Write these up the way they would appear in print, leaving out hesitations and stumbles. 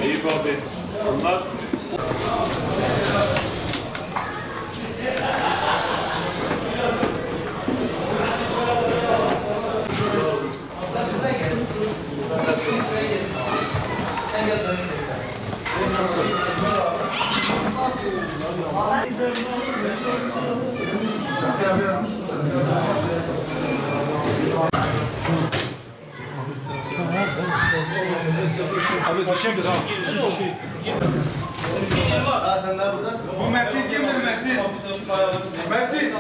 Eyüp abi. Bunlar Bu Metin kimdir Metin? Metin.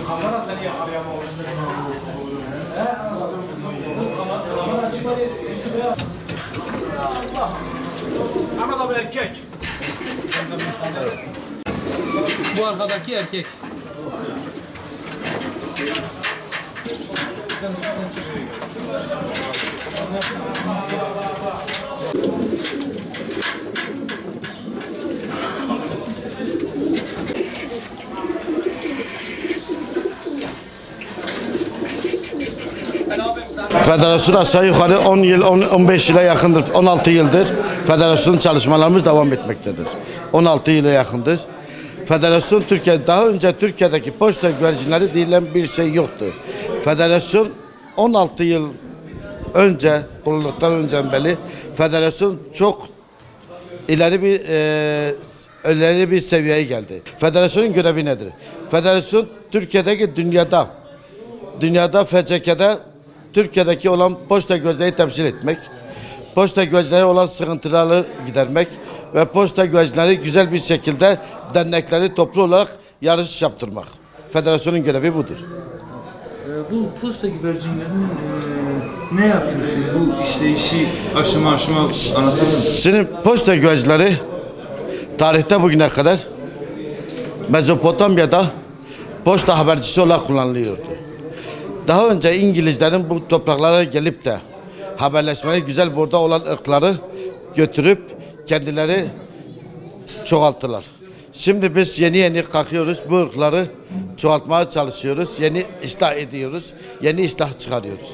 Kamera seni yakalayamamıştır. Ahmet abi erkek. Bu arkadaki erkek. Federasyon aşağı yukarı 10 yıl, 15 yıla yakındır, 16 yıldır federasyon çalışmalarımız devam etmektedir. 16 yıla yakındır. Federasyon Türkiye, daha önce Türkiye'deki posta güvercinleri denilen bir şey yoktu. Federasyon 16 yıl önce, kurulduktan önce beri federasyon çok ileri bir seviyeye geldi. Federasyonun görevi nedir? Federasyon Türkiye'deki dünyada FCK'de Türkiye'deki olan posta güvercinleri temsil etmek, posta güvercinleri olan sıkıntıları gidermek ve posta güvercinleri güzel bir şekilde dernekleri toplu olarak yarış yaptırmak. Federasyonun görevi budur. Bu posta güvercinlerinin ne yapıyorsunuz? Bu işleyişi aşama anlatır mısınız? Şimdi posta güvercinleri tarihte bugüne kadar Mezopotamya'da posta habercisi olarak kullanılıyordu. Daha önce İngilizlerin bu topraklara gelip de haberleşmeleri güzel burada olan ırkları götürüp kendileri çoğalttılar. Şimdi biz yeni kalkıyoruz, bu ırkları çoğaltmaya çalışıyoruz, yeni ıslah ediyoruz, yeni ıslah çıkarıyoruz.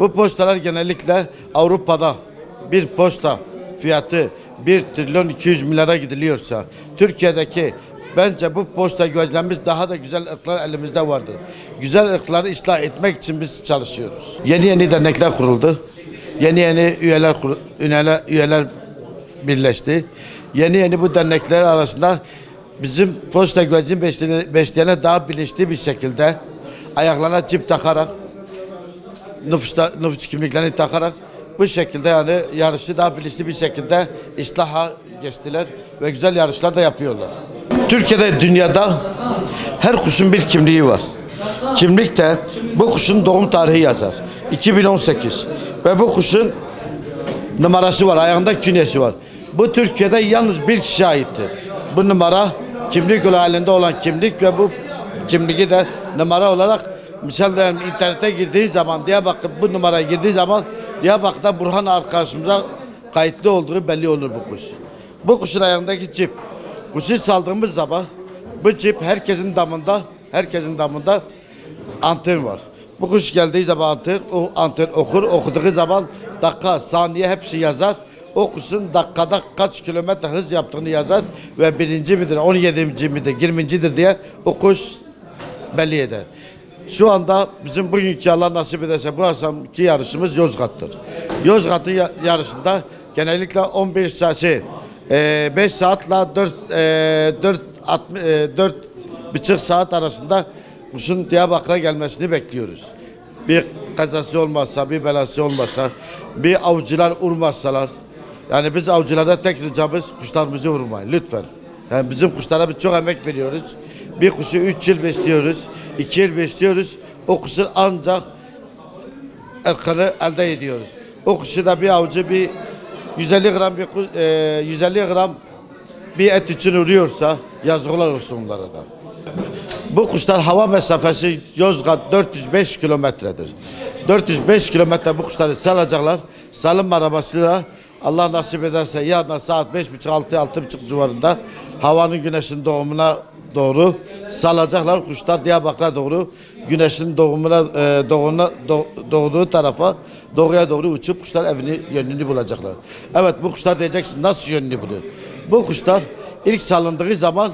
Bu postalar genellikle Avrupa'da bir posta fiyatı 1 trilyon 200 milyara gidiliyorsa, Türkiye'deki bence bu posta güvercinlerimiz daha da güzel ırklar elimizde vardır. Güzel ırkları ıslah etmek için biz çalışıyoruz. Yeni dernekler kuruldu. Yeni üyeler birleşti. Yeni bu dernekler arasında bizim posta güvercin besleyenler daha bilinçli bir şekilde ayaklarına çip takarak, nüfus kimliklerini takarak bu şekilde yani yarışı daha bilinçli bir şekilde ıslaha geçtiler ve güzel yarışlar da yapıyorlar. Türkiye'de, dünyada her kuşun bir kimliği var. Kimlik de bu kuşun doğum tarihi yazar. 2018 ve bu kuşun numarası var, ayağında künyesi var. Bu Türkiye'de yalnız bir kişiye aittir. Bu numara kimlik halinde olan kimlik ve bu kimliği de numara olarak mesela internete girdiği zaman Diyarbakır bu numaraya girdiği zaman Diyarbakır'da Burhan arkadaşımıza kayıtlı olduğu belli olur bu kuş. Bu kuşun ayağındaki çip. Kuşu saldığımız zaman bu çip herkesin damında anten var. Bu kuş geldiği zaman anten okuduğu zaman dakika, saniye hepsi yazar. O kuşun dakikada kaç kilometre hız yaptığını yazar ve 1. midir, 17. midir, 20.dir diye o kuş belli eder. Şu anda bizim bugünkü Allah nasip ederse bu akşamki yarışımız Yozgat'tır. Yozgat'ın yarışında genellikle 11 saati 5 saatle 4,5 saat arasında kuşun Diyarbakır'a gelmesini bekliyoruz. Bir kazası olmazsa, bir belası olmazsa, bir avcılar vurmazsalar. Yani biz avcılarda tek ricamız kuşlarımızı vurmayın lütfen. Yani bizim kuşlara biz çok emek veriyoruz. Bir kuşu 3 yıl besliyoruz, 2 yıl besliyoruz. O kuşun ancak ırkını elde ediyoruz. O kuşu da bir avcı bir 150 gram bir et için vuruyorsa yazıklar olsun onlara da. Bu kuşlar hava mesafesi Yozgat 405 kilometredir. 405 kilometre bu kuşları salacaklar. Salım arabasıyla Allah nasip ederse yarın saat 5.30-6.30 civarında havanın güneşin doğumuna doğru salacaklar. Kuşlar Diyarbakır'a doğru güneşin doğduğu tarafa doğuya doğru uçup kuşlar yönünü bulacaklar. Evet, bu kuşlar diyeceksin nasıl yönünü buluyor? Bu kuşlar ilk salındığı zaman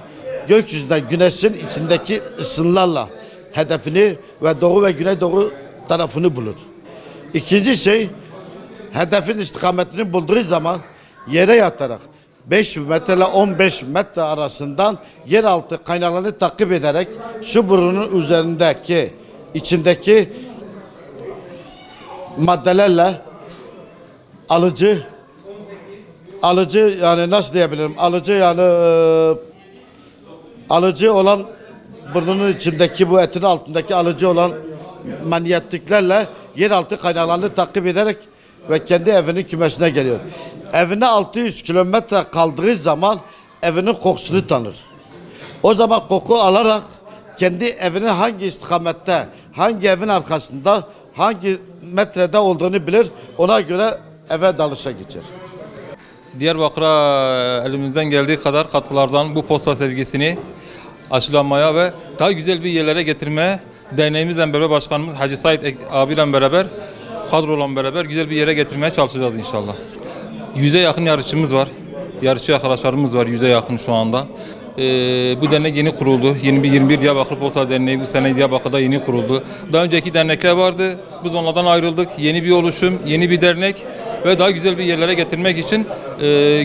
gökyüzünden güneşin içindeki ısınlarla hedefini ve doğu ve güneydoğu tarafını bulur. İkinci şey, hedefin istikametini bulduğu zaman yere yatarak 5 metre ile 15 metre arasından yeraltı kaynaklarını takip ederek şu burunun üzerindeki içindeki maddelerle alıcı yani nasıl diyebilirim, alıcı olan burnunun içindeki bu etin altındaki alıcı olan manyetliklerle yeraltı kaynaklarını takip ederek ve kendi evinin kümesine geliyor. Evine 600 kilometre kaldığı zaman evinin kokusunu tanır. O zaman koku alarak kendi evinin hangi istikamette, hangi evin arkasında, hangi metrede olduğunu bilir. Ona göre eve dalışa geçer. Diyarbakır'a elimizden geldiği kadar katkılardan bu posta sevgisini aşılamaya ve daha güzel bir yerlere getirmeye derneğimizle beraber başkanımız Hacı Said abiyle beraber kadrola beraber güzel bir yere getirmeye çalışacağız inşallah. 100'e yakın yarışçımız var. Yarışçı arkadaşlarımız var 100'e yakın şu anda. Bu dernek yeni kuruldu. 21 Diyarbakır Posta Derneği bu sene Diyarbakır'da yeni kuruldu. Daha önceki dernekler vardı. Biz onlardan ayrıldık. Yeni bir oluşum, yeni bir dernek ve daha güzel bir yerlere getirmek için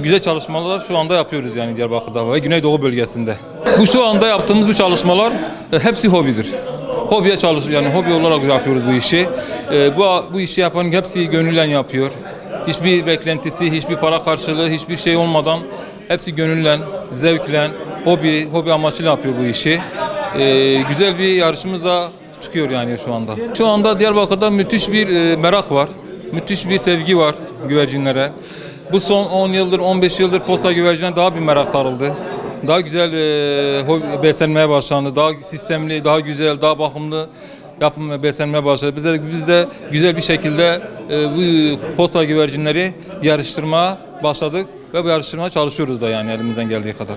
güzel çalışmalar şu anda yapıyoruz yani Diyarbakır'da ve Güneydoğu bölgesinde. Bu şu anda yaptığımız bu çalışmalar hepsi hobidir. Hobiye yani hobi olarak yapıyoruz bu işi. Bu işi yapan hepsi gönüllen yapıyor. Hiçbir beklentisi, hiçbir para karşılığı, hiçbir şey olmadan hepsi gönüllen, zevklen, hobi amaçlı yapıyor bu işi. Güzel bir yarışımız da çıkıyor yani şu anda. Şu anda Diyarbakır'da müthiş bir merak var. Müthiş bir sevgi var güvercinlere. Bu son 10 yıldır, 15 yıldır posta güvercine daha bir merak sarıldı. Daha güzel beslenmeye başlandı. Daha sistemli, daha güzel, daha bakımlı beslenmeye başladı. Biz de güzel bir şekilde bu posta güvercinleri yarıştırmaya başladık ve bu yarıştırmaya çalışıyoruz da yani elimizden geldiği kadar.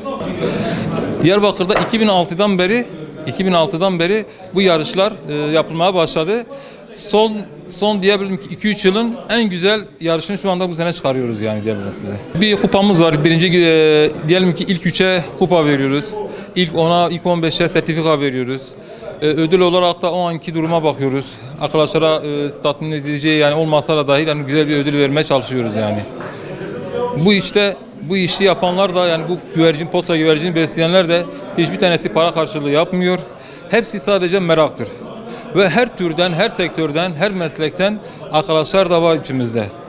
Diyarbakır'da 2006'dan beri bu yarışlar yapılmaya başladı. Son diyebilirim ki 2-3 yılın en güzel yarışını şu anda bu sene çıkarıyoruz yani diyebilirim size. Bir kupamız var. Diyelim ki ilk 3'e kupa veriyoruz. İlk 10'a, ilk 15'e sertifika veriyoruz. Ödül olarak da o anki duruma bakıyoruz. Arkadaşlara tatmin edici yani olmasa da dahil yani güzel bir ödül vermeye çalışıyoruz yani. Bu işi yapanlar da yani bu posta güvercini besleyenler de hiçbir tanesi para karşılığı yapmıyor. Hepsi sadece meraktır. Ve her türden, her sektörden, her meslekten arkadaşlar da var içimizde.